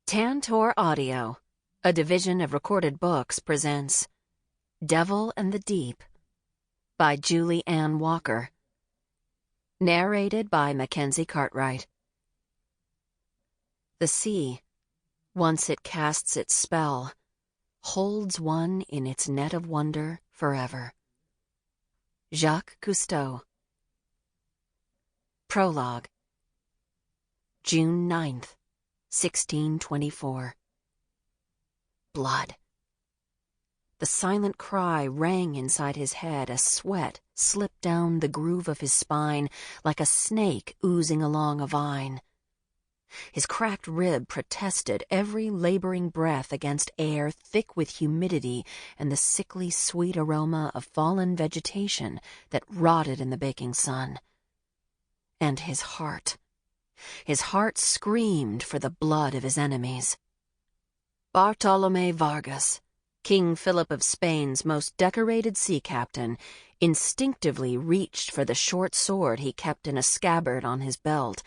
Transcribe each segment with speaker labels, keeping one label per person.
Speaker 1: Tantor Audio, a division of Recorded Books, presents Devil and the Deep by Julie Ann Walker. Narrated by MacKenzie Cartwright. The sea, once it casts its spell, holds one in its net of wonder forever. Jacques Cousteau. Prologue. June 9th, 1624. Blood. The silent cry rang inside his head as sweat slipped down the groove of his spine like a snake oozing along a vine. His cracked rib protested every laboring breath against air thick with humidity and the sickly sweet aroma of fallen vegetation that rotted in the baking sun. And his heart. His heart screamed for the blood of his enemies. Bartolomé Vargas, King Philip of Spain's most decorated sea captain, instinctively reached for the short sword he kept in a scabbard on his belt,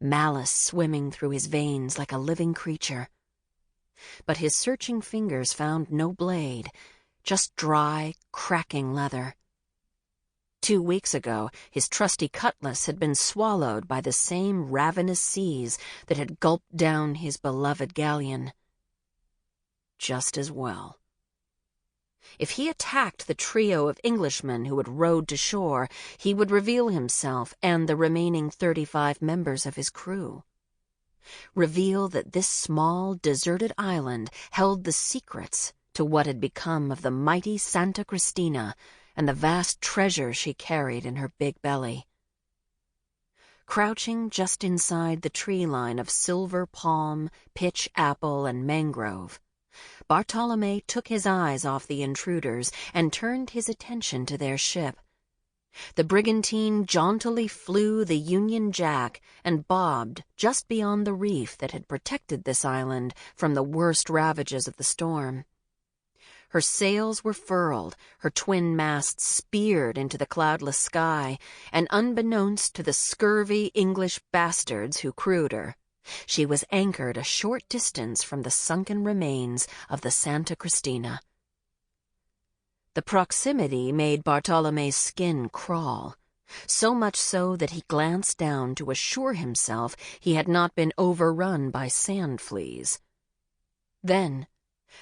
Speaker 1: malice swimming through his veins like a living creature. But his searching fingers found no blade, just dry, cracking leather. 2 weeks ago, his trusty cutlass had been swallowed by the same ravenous seas that had gulped down his beloved galleon. Just as well. If he attacked the trio of Englishmen who had rowed to shore, he would reveal himself and the remaining 35 members of his crew. Reveal that this small, deserted island held the secrets to what had become of the mighty Santa Cristina and the vast treasure she carried in her big belly. Crouching just inside the tree line of silver palm, pitch apple, and mangrove, Bartolomé took his eyes off the intruders and turned his attention to their ship. The brigantine jauntily flew the Union Jack and bobbed just beyond the reef that had protected this island from the worst ravages of the storm. Her sails were furled, her twin masts speared into the cloudless sky, and unbeknownst to the scurvy English bastards who crewed her, she was anchored a short distance from the sunken remains of the Santa Cristina. The proximity made Bartolomé's skin crawl, so much so that he glanced down to assure himself he had not been overrun by sand fleas. Then,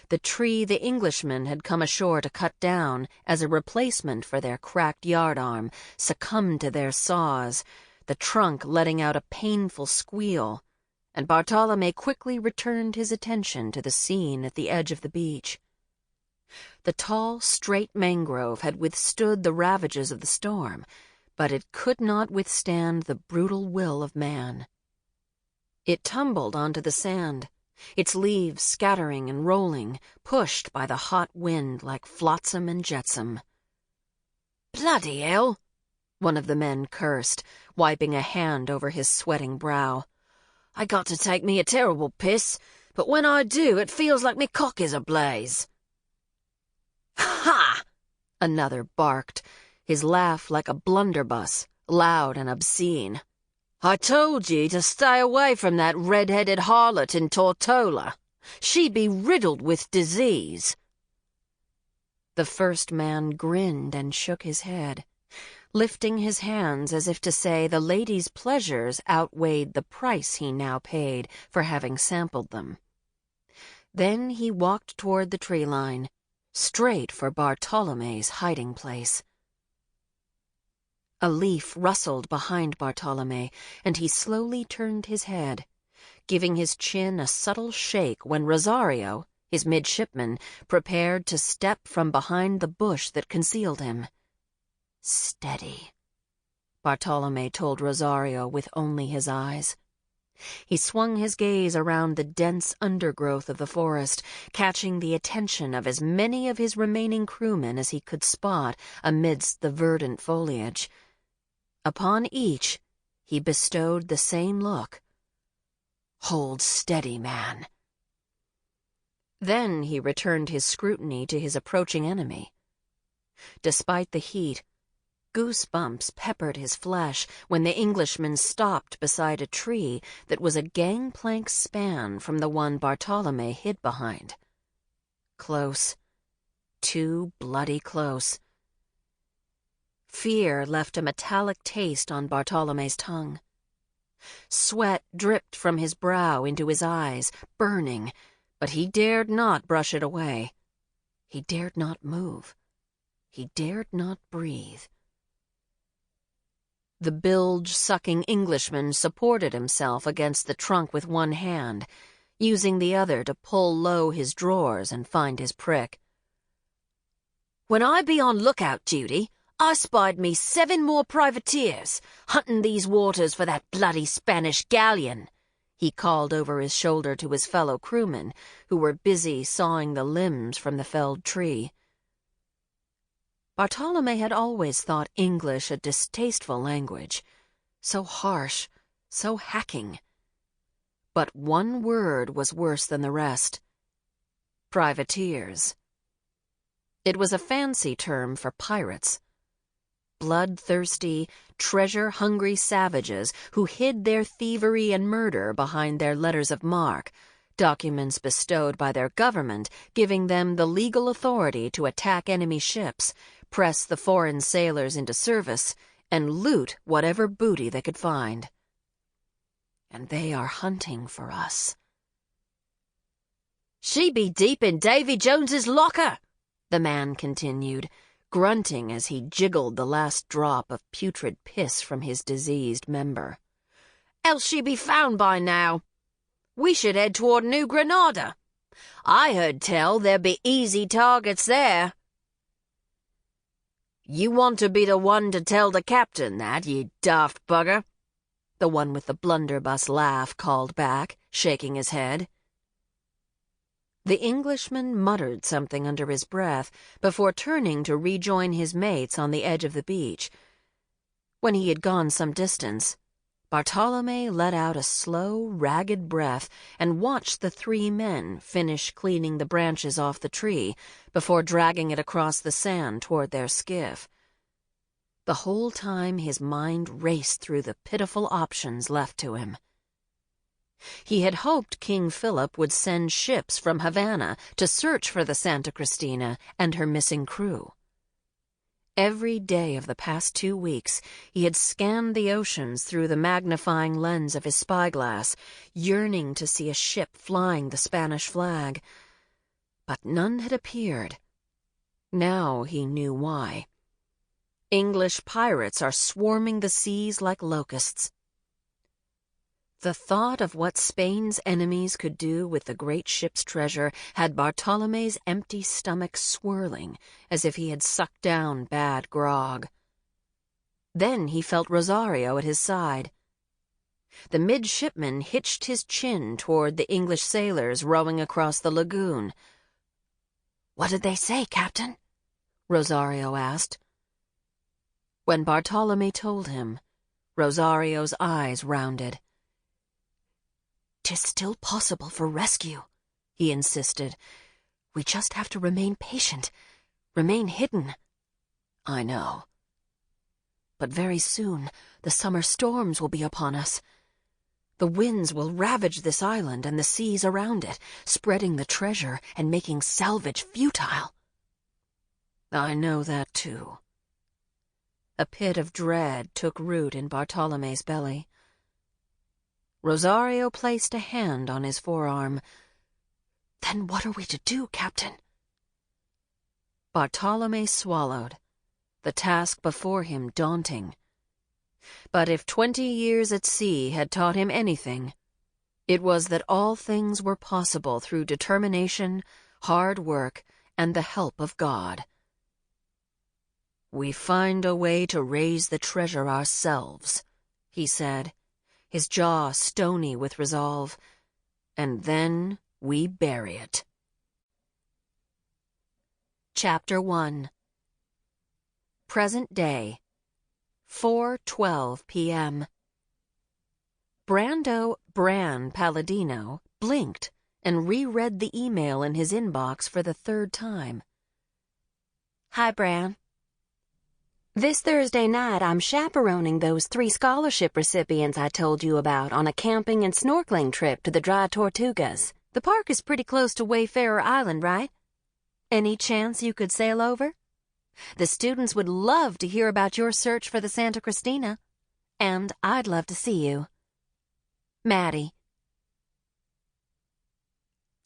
Speaker 1: the tree the Englishmen had come ashore to cut down as a replacement for their cracked yardarm succumbed to their saws, the trunk letting out a painful squeal, and Bartolomé quickly returned his attention to the scene at the edge of the beach. The tall, straight mangrove had withstood the ravages of the storm, but it could not withstand the brutal will of man. It tumbled onto the sand, its leaves scattering and rolling, pushed by the hot wind like flotsam and jetsam. "Bloody hell!" one of the men cursed, wiping a hand over his sweating brow. "I got to take me a terrible piss, but when I do, it feels like me cock is ablaze." "Ha!" another barked, his laugh like a blunderbuss, loud and obscene. "I told ye to stay away from that red-headed harlot in Tortola. She be riddled with disease." The first man grinned and shook his head, lifting his hands as if to say the lady's pleasures outweighed the price he now paid for having sampled them. Then he walked toward the tree line, straight for Bartolomé's hiding place. A leaf rustled behind Bartolomé, and he slowly turned his head, giving his chin a subtle shake when Rosario, his midshipman, prepared to step from behind the bush that concealed him. "Steady," Bartolomé told Rosario with only his eyes. He swung his gaze around the dense undergrowth of the forest, catching the attention of as many of his remaining crewmen as he could spot amidst the verdant foliage. Upon each, he bestowed the same look. "Hold steady, man." Then he returned his scrutiny to his approaching enemy. Despite the heat, Goosebumps peppered his flesh when the Englishman stopped beside a tree that was a gangplank span from the one Bartolome hid behind. Close. Too bloody close. Fear left a metallic taste on Bartolome's tongue. Sweat dripped from his brow into his eyes, burning, but he dared not brush it away. He dared not move. He dared not breathe. The bilge-sucking Englishman supported himself against the trunk with one hand, using the other to pull low his drawers and find his prick. "When I be on lookout duty, I spied me 7 more privateers, hunting these waters for that bloody Spanish galleon," he called over his shoulder to his fellow crewmen, who were busy sawing the limbs from the felled tree. Bartolome had always thought English a distasteful language, so harsh, so hacking. But one word was worse than the rest. Privateers. It was a fancy term for pirates. Bloodthirsty, treasure-hungry savages who hid their thievery and murder behind their letters of marque, documents bestowed by their government giving them the legal authority to attack enemy ships, press the foreign sailors into service, and loot whatever booty they could find. And they are hunting for us. "She be deep in Davy Jones's locker," the man continued, grunting as he jiggled the last drop of putrid piss from his diseased member. "Else she be found by now. We should head toward New Granada. I heard tell there be easy targets there." "You want to be the one to tell the captain that, you daft bugger?" the one with the blunderbuss laugh called back, shaking his head. The Englishman muttered something under his breath before turning to rejoin his mates on the edge of the beach. When he had gone some distance, Bartolome let out a slow, ragged breath and watched the 3 men finish cleaning the branches off the tree before dragging it across the sand toward their skiff. The whole time his mind raced through the pitiful options left to him. He had hoped King Philip would send ships from Havana to search for the Santa Cristina and her missing crew. Every day of the past 2 weeks, he had scanned the oceans through the magnifying lens of his spyglass, yearning to see a ship flying the Spanish flag. But none had appeared. Now he knew why. English pirates are swarming the seas like locusts. The thought of what Spain's enemies could do with the great ship's treasure had Bartolome's empty stomach swirling as if he had sucked down bad grog. Then he felt Rosario at his side. The midshipman hitched his chin toward the English sailors rowing across the lagoon. "What did they say, Captain?" Rosario asked. When Bartolome told him, Rosario's eyes rounded. "'Tis still possible for rescue," he insisted. "We just have to remain patient, remain hidden." "I know. But very soon the summer storms will be upon us. The winds will ravage this island and the seas around it, spreading the treasure and making salvage futile." "I know that too." A pit of dread took root in Bartolome's belly. Rosario placed a hand on his forearm. "Then what are we to do, Captain?" Bartolome swallowed, the task before him daunting. But if 20 years at sea had taught him anything, it was that all things were possible through determination, hard work, and the help of God. "We find a way to raise the treasure ourselves," he said, his jaw stony with resolve, "and then we bury it." Chapter 1. Present day, 4:12 p.m. Bran Pallidino blinked and reread the email in his inbox for the 3rd time. "Hi, Bran." This Thursday night, I'm chaperoning those 3 scholarship recipients I told you about on a camping and snorkeling trip to the Dry Tortugas. The park is pretty close to Wayfarer Island, right? Any chance you could sail over? The students would love to hear about your search for the Santa Cristina. And I'd love to see you. Maddy.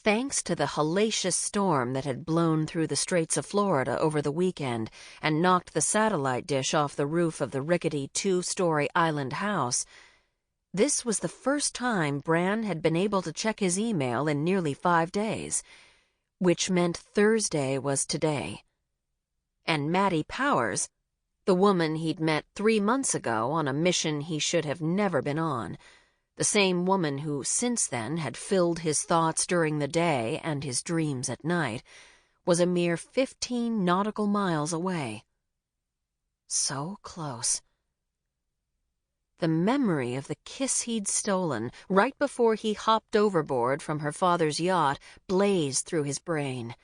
Speaker 1: Thanks to the hellacious storm that had blown through the Straits of Florida over the weekend and knocked the satellite dish off the roof of the rickety 2-story island house, this was the first time Bran had been able to check his email in nearly 5 days, which meant Thursday was today. And Maddy Powers, the woman he'd met 3 months ago on a mission he should have never been on, the same woman who since then had filled his thoughts during the day and his dreams at night, was a mere 15 nautical miles away. So close. The memory of the kiss he'd stolen right before he hopped overboard from her father's yacht blazed through his brain.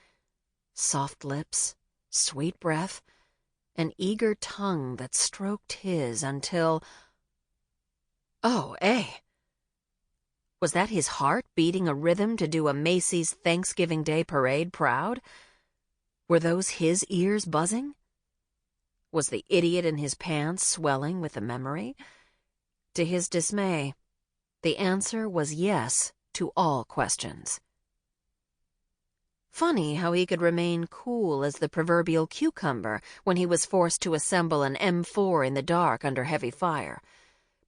Speaker 1: Soft lips, sweet breath, an eager tongue that stroked his until... Oh, was that his heart beating a rhythm to do a Macy's Thanksgiving Day parade proud? Were those his ears buzzing? Was the idiot in his pants swelling with the memory? To his dismay, the answer was yes to all questions. Funny how he could remain cool as the proverbial cucumber when he was forced to assemble an M4 in the dark under heavy fire.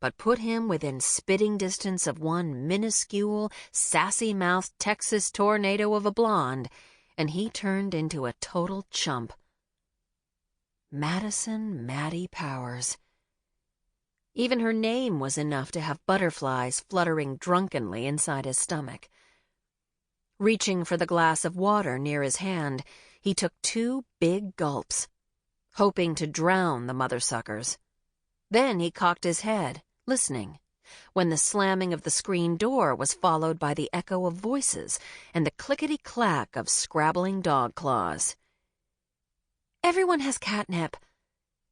Speaker 1: But put him within spitting distance of one minuscule, sassy-mouthed Texas tornado of a blonde, and he turned into a total chump. Maddy Powers. Even her name was enough to have butterflies fluttering drunkenly inside his stomach. Reaching for the glass of water near his hand, he took 2 big gulps, hoping to drown the mother-suckers. Then he cocked his head, listening, when the slamming of the screen door was followed by the echo of voices and the clickety-clack of scrabbling dog claws. Everyone has catnip.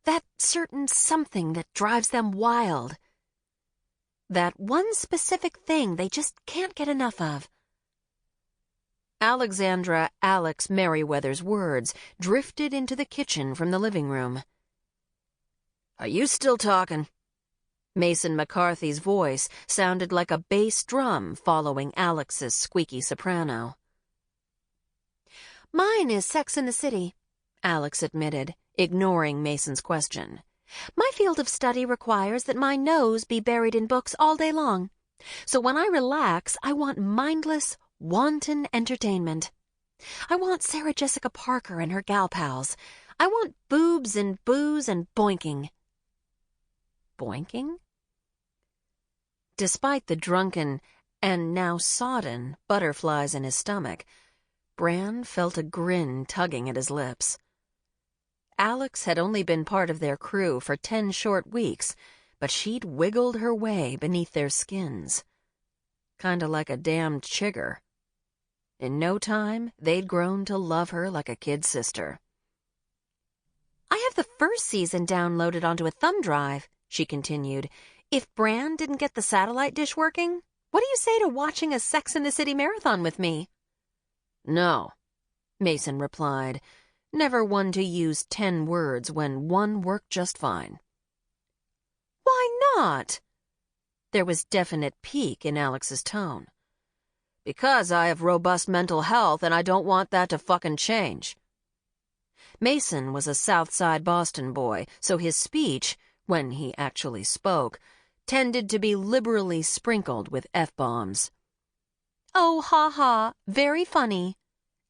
Speaker 1: That certain something that drives them wild. That one specific thing they just can't get enough of. Alexandra Alex Merriweather's words drifted into the kitchen from the living room. "Are you still talking?" Mason McCarthy's voice sounded like a bass drum following Alex's squeaky soprano. "Mine is Sex in the City," Alex admitted, ignoring Mason's question. "My field of study requires that my nose be buried in books all day long. So when I relax, I want mindless, wanton entertainment. I want Sarah Jessica Parker and her gal pals. I want boobs and booze and boinking." Boinking? Despite the drunken, and now sodden, butterflies in his stomach, Bran felt a grin tugging at his lips. Alex had only been part of their crew for 10 short weeks, but she'd wiggled her way beneath their skins. Kinda like a damned chigger. In no time, they'd grown to love her like a kid sister. "I have the first season downloaded onto a thumb drive," she continued. "If Bran didn't get the satellite dish working, what do you say to watching a Sex in the City marathon with me?" "No," Mason replied, never one to use 10 words when one worked just fine. "Why not?" There was definite pique in Alex's tone. "Because I have robust mental health and I don't want that to fucking change." Mason was a South Side Boston boy, so his speech, when he actually spoke, tended to be liberally sprinkled with F-bombs. "Oh, ha, very funny,"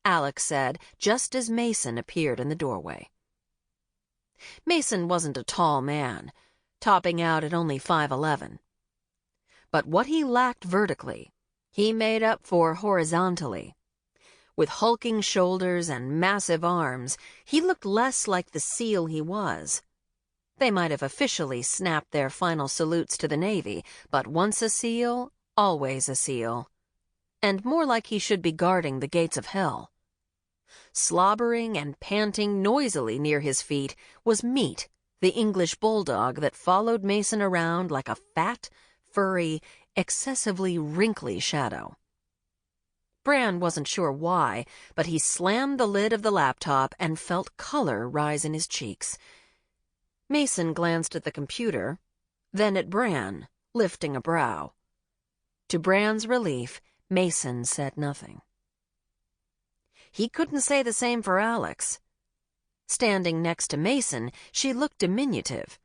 Speaker 1: Alex said, just as Mason appeared in the doorway. Mason wasn't a tall man, topping out at only 5'11". But what he lacked vertically, he made up for horizontally. With hulking shoulders and massive arms, he looked less like the SEAL he was. They might have officially snapped their final salutes to the Navy, but once a SEAL, always a SEAL. And more like he should be guarding the gates of hell. Slobbering and panting noisily near his feet was meat, the English bulldog that followed Mason around like a fat, furry, excessively wrinkly shadow. Bran wasn't sure why, but he slammed the lid of the laptop and felt color rise in his cheeks. Mason glanced at the computer, then at Bran, lifting a brow. To Bran's relief, Mason said nothing. He couldn't say the same for Alex. Standing next to Mason, she looked diminutive.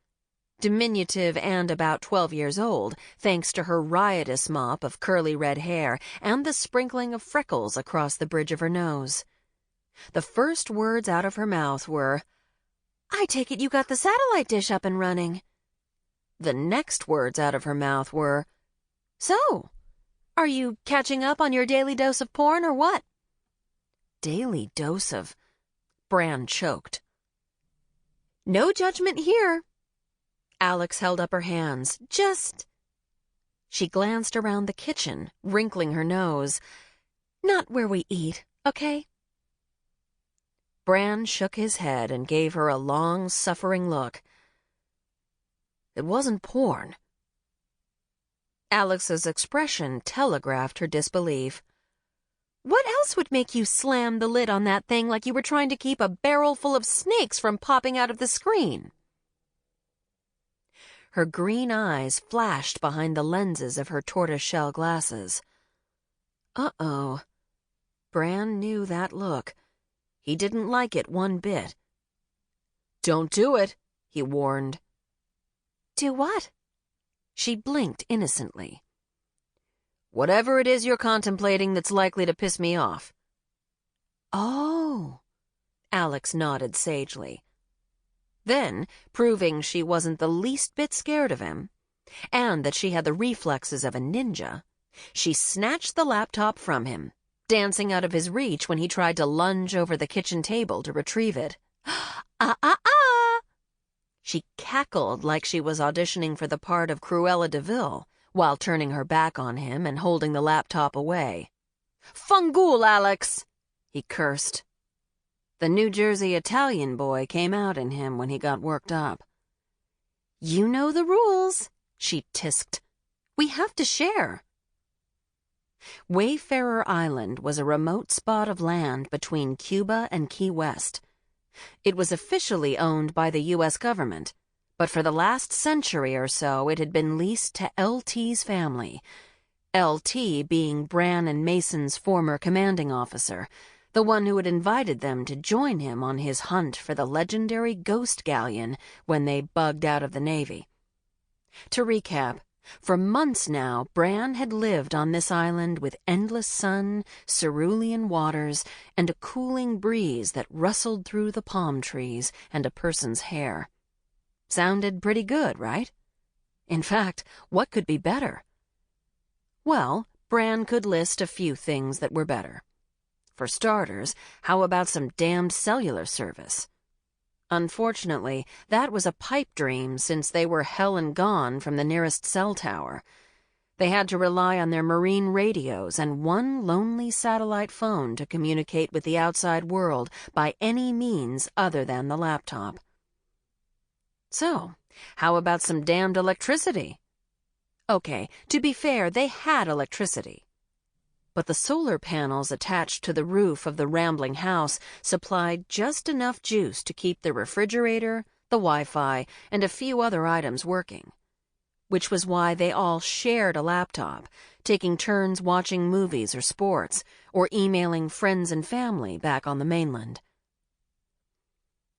Speaker 1: Diminutive and about 12 years old, thanks to her riotous mop of curly red hair and the sprinkling of freckles across the bridge of her nose. The first words out of her mouth were, "I take it you got the satellite dish up and running." The next words out of her mouth were, "So, are you catching up on your daily dose of porn or what?" Daily dose of... Bran choked. "No judgment here." Alex held up her hands. "Just..." She glanced around the kitchen, wrinkling her nose. "Not where we eat, okay?" Bran shook his head and gave her a long, suffering look. "It wasn't porn." Alex's expression telegraphed her disbelief. "What else would make you slam the lid on that thing like you were trying to keep a barrel full of snakes from popping out of the screen?" Her green eyes flashed behind the lenses of her tortoiseshell glasses. Uh-oh. Bran knew that look. He didn't like it one bit. "Don't do it," he warned. "Do what?" She blinked innocently. "Whatever it is you're contemplating that's likely to piss me off." "Oh," Alex nodded sagely. Then, proving she wasn't the least bit scared of him, and that she had the reflexes of a ninja, she snatched the laptop from him, dancing out of his reach when he tried to lunge over the kitchen table to retrieve it. Ah! She cackled like she was auditioning for the part of Cruella de Vil, while turning her back on him and holding the laptop away. "Fungool, Alex!" he cursed. The New Jersey Italian boy came out in him when he got worked up. "You know the rules," she tisked. "We have to share." Wayfarer Island was a remote spot of land between Cuba and Key West. It was officially owned by the U.S. government, but for the last century or so it had been leased to L.T.'s family, L.T. being Bran and Mason's former commanding officer, the one who had invited them to join him on his hunt for the legendary ghost galleon when they bugged out of the Navy. To recap, for months now, Bran had lived on this island with endless sun, cerulean waters, and a cooling breeze that rustled through the palm trees and a person's hair. Sounded pretty good, right? In fact, what could be better? Well, Bran could list a few things that were better. For starters, how about some damned cellular service? Unfortunately, that was a pipe dream since they were hell and gone from the nearest cell tower. They had to rely on their marine radios and one lonely satellite phone to communicate with the outside world by any means other than the laptop. So, how about some damned electricity? Okay, to be fair, they had electricity. But the solar panels attached to the roof of the rambling house supplied just enough juice to keep the refrigerator, the Wi-Fi, and a few other items working. Which was why they all shared a laptop, taking turns watching movies or sports, or emailing friends and family back on the mainland.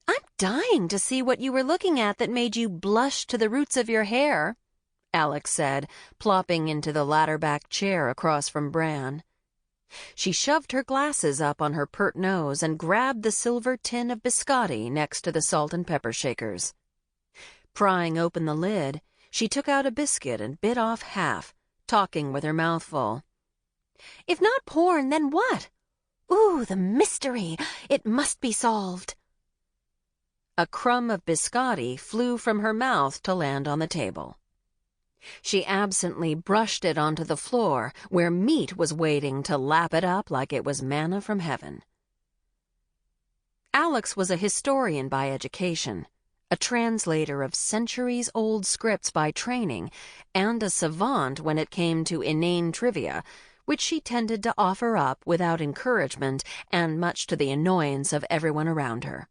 Speaker 1: "I'm dying to see what you were looking at that made you blush to the roots of your hair," Alex said, plopping into the ladder-back chair across from Bran. She shoved her glasses up on her pert nose and grabbed the silver tin of biscotti next to the salt and pepper shakers. Prying open the lid, she took out a biscuit and bit off half, talking with her mouth full. "If not porn, then what? Ooh, the mystery! It must be solved." A crumb of biscotti flew from her mouth to land on the table. She absently brushed it onto the floor where meat was waiting to lap it up like it was manna from heaven. Alex was a historian by education, a translator of centuries-old scripts by training, and a savant when it came to inane trivia, which she tended to offer up without encouragement and much to the annoyance of everyone around her.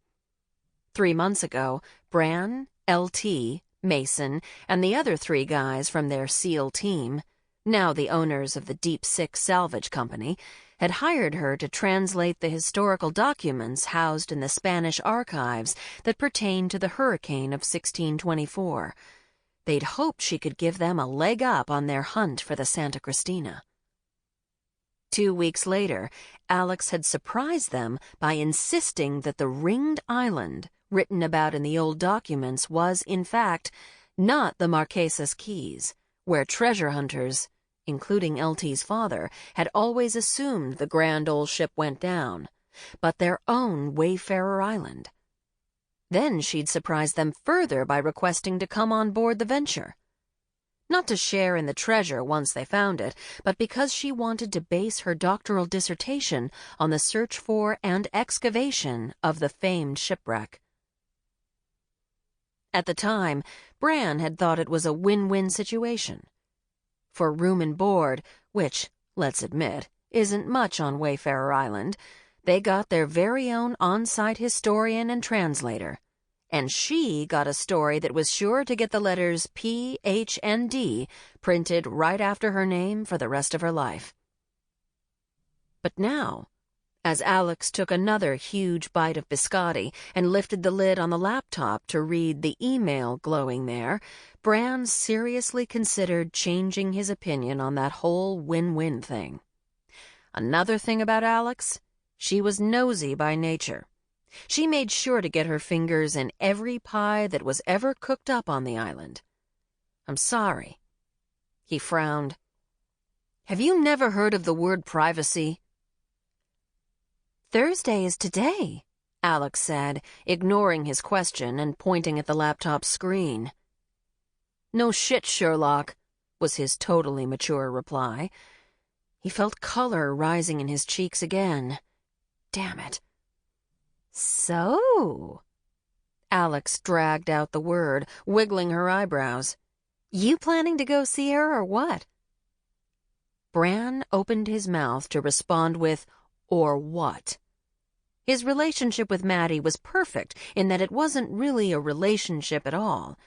Speaker 1: 3 months ago, Bran, LT, Mason, and the other 3 guys from their SEAL team, now the owners of the Deep Six Salvage Company, had hired her to translate the historical documents housed in the Spanish archives that pertain to the hurricane of 1624. They'd hoped she could give them a leg up on their hunt for the Santa Cristina. 2 weeks later, Alex had surprised them by insisting that the ringed island written about in the old documents was, in fact, not the Marquesas Keys, where treasure hunters, including LT's father, had always assumed the grand old ship went down, but their own Wayfarer Island. Then she'd surprised them further by requesting to come on board the venture. Not to share in the treasure once they found it, but because she wanted to base her doctoral dissertation on the search for and excavation of the famed shipwreck. At the time, Bran had thought it was a win-win situation. For room and board, which, let's admit, isn't much on Wayfarer Island, they got their very own on-site historian and translator, and she got a story that was sure to get the letters P, H, and D printed right after her name for the rest of her life. But now, as Alex took another huge bite of biscotti and lifted the lid on the laptop to read the email glowing there, Bran seriously considered changing his opinion on that whole win-win thing. Another thing about Alex, she was nosy by nature. She made sure to get her fingers in every pie that was ever cooked up on the island. I'm sorry. He frowned. Have you never heard of the word privacy? Thursday is today, Alex said, ignoring his question and pointing at the laptop screen. No shit, Sherlock, was his totally mature reply. He felt color rising in his cheeks again. Damn it. So? Alex dragged out the word, wiggling her eyebrows. You planning to go see her or what? Bran opened his mouth to respond with, or what? His relationship with Maddy was perfect in that it wasn't really a relationship at all.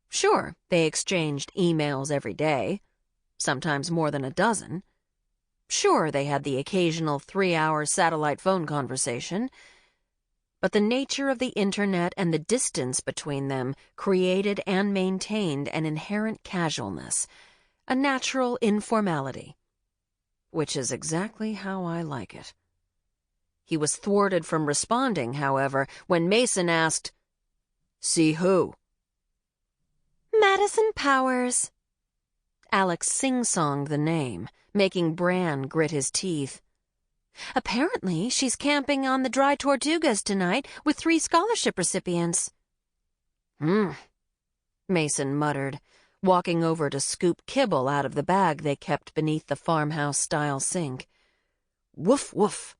Speaker 1: Sure, they exchanged emails every day, sometimes more than a dozen. Sure, they had the occasional 3-hour satellite phone conversation. But the nature of the internet and the distance between them created and maintained an inherent casualness, a natural informality. Which is exactly how I like it. He was thwarted from responding, however, when Mason asked, See who? Maddy Powers. Alex sing-songed the name, making Bran grit his teeth. Apparently, she's camping on the Dry Tortugas tonight with 3 scholarship recipients. Mason muttered, walking over to scoop kibble out of the bag they kept beneath the farmhouse-style sink. Woof, woof.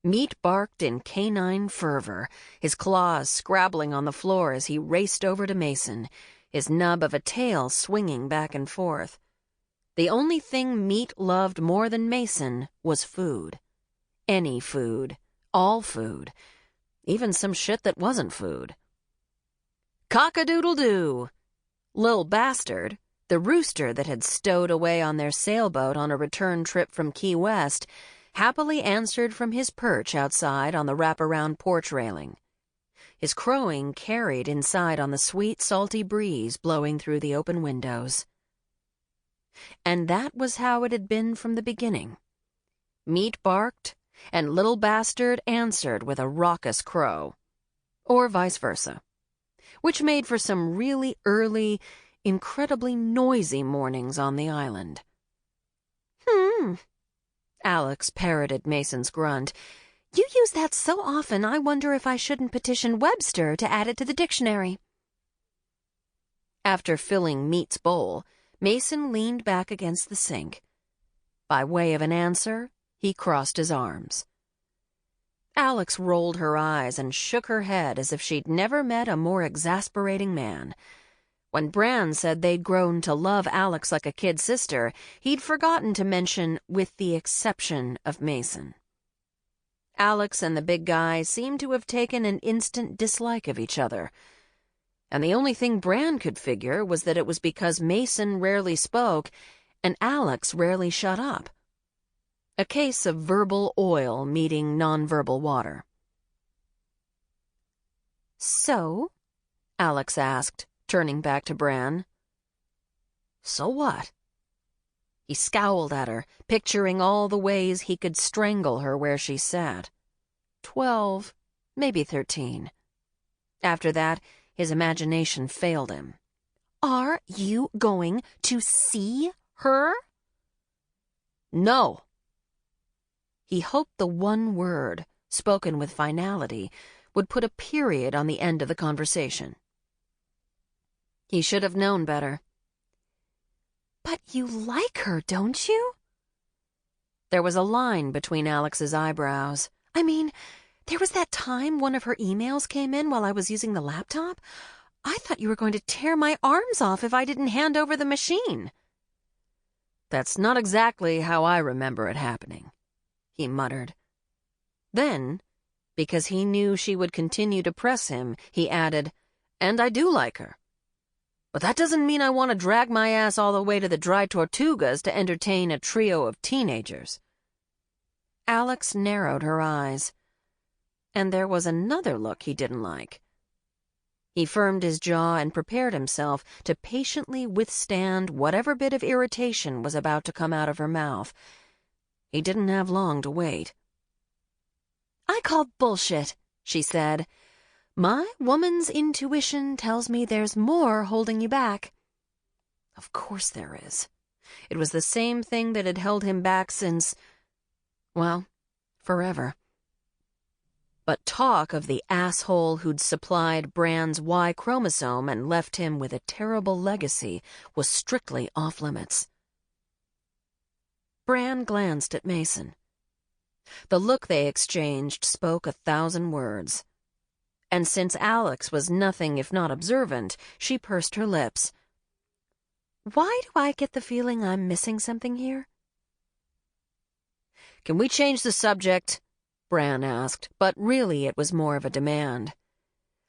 Speaker 1: Meat barked in canine fervor, his claws scrabbling on the floor as he raced over to Mason, his nub of a tail swinging back and forth. The only thing Meat loved more than Mason was food. Any food. All food. Even some shit that wasn't food. Cock-a-doodle-doo! Lil Bastard, the rooster that had stowed away on their sailboat on a return trip from Key West, happily answered from his perch outside on the wraparound porch railing. His crowing carried inside on the sweet, salty breeze blowing through the open windows. And that was how it had been from the beginning. Meat barked, and Little Bastard answered with a raucous crow. Or vice versa. Which made for some really early, incredibly noisy mornings on the island. Alex parroted Mason's grunt. You use that so often, I wonder if I shouldn't petition Webster to add it to the dictionary. After filling Meat's bowl, Mason leaned back against the sink. By way of an answer, he crossed his arms. Alex rolled her eyes and shook her head as if she'd never met a more exasperating man. When Bran said they'd grown to love Alex like a kid sister, he'd forgotten to mention with the exception of Mason. Alex and the big guy seemed to have taken an instant dislike of each other, and the only thing Bran could figure was that it was because Mason rarely spoke and Alex rarely shut up. A case of verbal oil meeting nonverbal water. "So?" Alex asked, turning back to Bran. "So what?" He scowled at her, picturing all the ways he could strangle her where she sat. 12, maybe 13. After that, his imagination failed him. "Are you going to see her?" "No." He hoped the one word, spoken with finality, would put a period on the end of the conversation. He should have known better. "But you like her, don't you?" There was a line between Alex's eyebrows. "I mean, there was that time one of her emails came in while I was using the laptop. I thought you were going to tear my arms off if I didn't hand over the machine." "That's not exactly how I remember it happening," he muttered. Then, because he knew she would continue to press him, he added, "And I do like her. But that doesn't mean I want to drag my ass all the way to the Dry Tortugas to entertain a trio of teenagers." Alex narrowed her eyes, and there was another look he didn't like. He firmed his jaw and prepared himself to patiently withstand whatever bit of irritation was about to come out of her mouth. He didn't have long to wait. "I call bullshit," she said. "My woman's intuition tells me there's more holding you back." Of course there is. It was the same thing that had held him back since, well, forever. But talk of the asshole who'd supplied Bran's Y chromosome and left him with a terrible legacy was strictly off-limits. Bran glanced at Mason. The look they exchanged spoke 1,000 words. And since Alex was nothing if not observant, she pursed her lips. "Why do I get the feeling I'm missing something here?" "Can we change the subject?" Bran asked, but really it was more of a demand.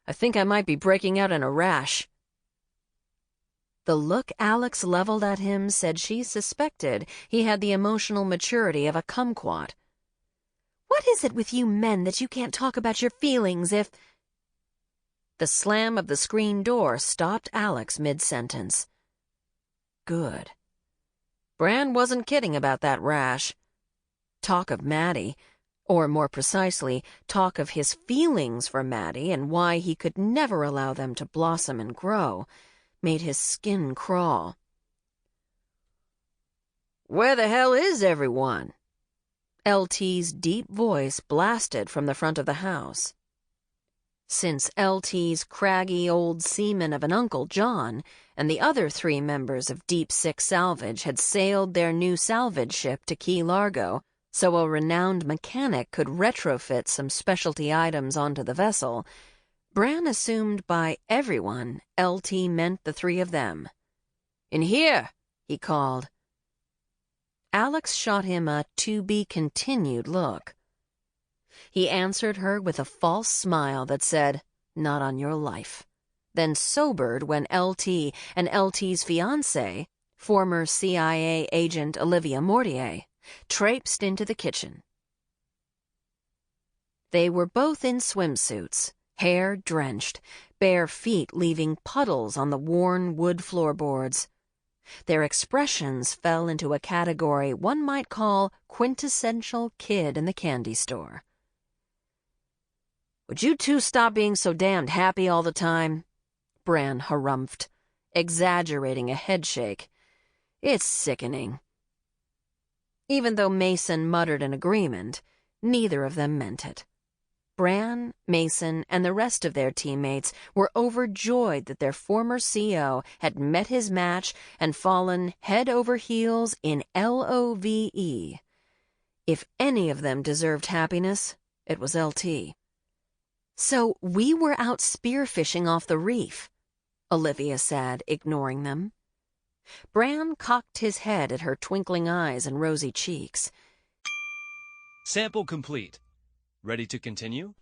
Speaker 1: "I think I might be breaking out in a rash." The look Alex leveled at him said she suspected he had the emotional maturity of a kumquat. "What is it with you men that you can't talk about your feelings if—" The slam of the screen door stopped Alex mid-sentence. Good. Bran wasn't kidding about that rash. Talk of Maddy, or more precisely, talk of his feelings for Maddy and why he could never allow them to blossom and grow, made his skin crawl. "Where the hell is everyone?" LT's deep voice blasted from the front of the house. Since LT's craggy old seaman of an Uncle John and the other 3 members of Deep Six Salvage had sailed their new salvage ship to Key Largo so a renowned mechanic could retrofit some specialty items onto the vessel, Bran assumed by everyone LT meant the 3 of them. "In here," he called. Alex shot him a to-be-continued look. He answered her with a false smile that said, "Not on your life," then sobered when LT and LT's fiancée, former CIA agent Olivia Mortier, traipsed into the kitchen. They were both in swimsuits, hair drenched, bare feet leaving puddles on the worn wood floorboards. Their expressions fell into a category one might call quintessential kid in the candy store. "Would you two stop being so damned happy all the time?" Bran harumphed, exaggerating a headshake. "It's sickening." Even though Mason muttered an agreement, neither of them meant it. Bran, Mason, and the rest of their teammates were overjoyed that their former CO had met his match and fallen head over heels in LOVE. If any of them deserved happiness, It was LT. "So we were out spearfishing off the reef," Olivia said, ignoring them. Bran cocked his head at her twinkling eyes and rosy cheeks.
Speaker 2: Sample complete. Ready to continue?